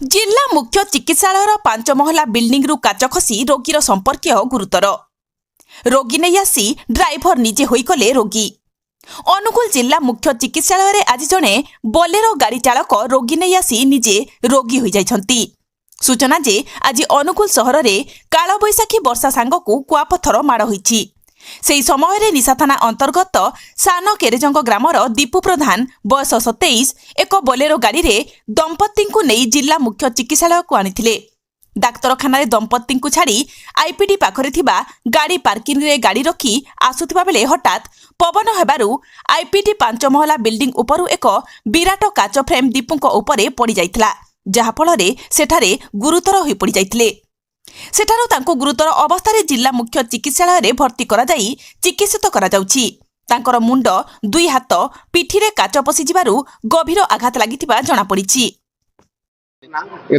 जिला मुख्य चिकित्सालय 5 महला बिल्डिंग रु काच खसी रोगीर संपर्कीय गुरुतर। रोगी नहीं आसी ड्राइवर निजे होइकले रोगी। अनुगुल जिला मुख्य चिकित्सालय आज जड़े बोलेरो गाड़ी चालक रोगी नहीं आसी निजे रोगी हो जाइछंती। सूचना जे आज अनुगुल सहर में कालबैशाखी वर्षा सांगकू कुआपथर माड़ होइछि। सेही समय निशा थाना अंतर्गत सान केरेजंग ग्रामर दीपू प्रधान बयस 27 एक बोलेरो गाड़ी रे दंपत्ति को नहीं जिला मुख्य चिकित्सालय को आनिथिले। डाक्तरखाना दंपत्ति को छाड़ी आईपीडी पाखरे थिबा गाड़ी पार्किंग रे गाड़ी रखी आसुथिबा बेले हठात पवन हेबारु आईपीडी 5 महला बिल्डिंग उपरु एक विराट काच फ्रेम दीपूंक उपरे पड़ी जाइथिला, जहा फଳରେ सेठारे गुरुतर होई पड़ी जाइथिले। सेठारु तांको गुरुतर अवस्था जिला मुख्य चिकित्सालय रे भर्ती करा जाई चिकित्सित करा जाउछि। तांकर मुंड, दुई हाथ, पिठी रे काच पसी जिबारु गभीर आघात लागिथिबा जणा पड़िछि।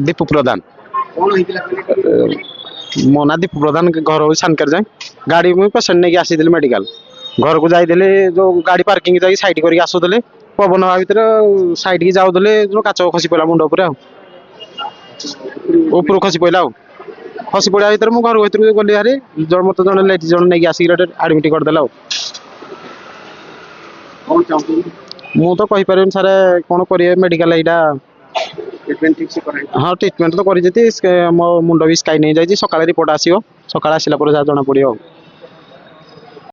दीपू प्रधान मो ना दीपू प्रधान घर सानकर जाए गाड़ी मुझे पेसेंट नहीं आसी मेडिकल घर को जाइले जो गाड़ी पार्किंग जाई साइड करके आसुदले पवन हवा भर साइड की जाऊदले काच खसी पड़ा मुंड ऊपर खसी पड़ा खसी पड़ा भर मुझे घर भर गली हारे मत जन लेडीज जन नहीं आसिक आडमिट करदेला। मु तो कहीपर सारे कौन करेंगे मेडिकल यहाँ हाँ ट्रिटमेंट तो कर मो मुंड भी स्काई नहीं जाइए। सकाଳେ रिपोर्ट आसो सकाଳେ आसला जना पड़ो।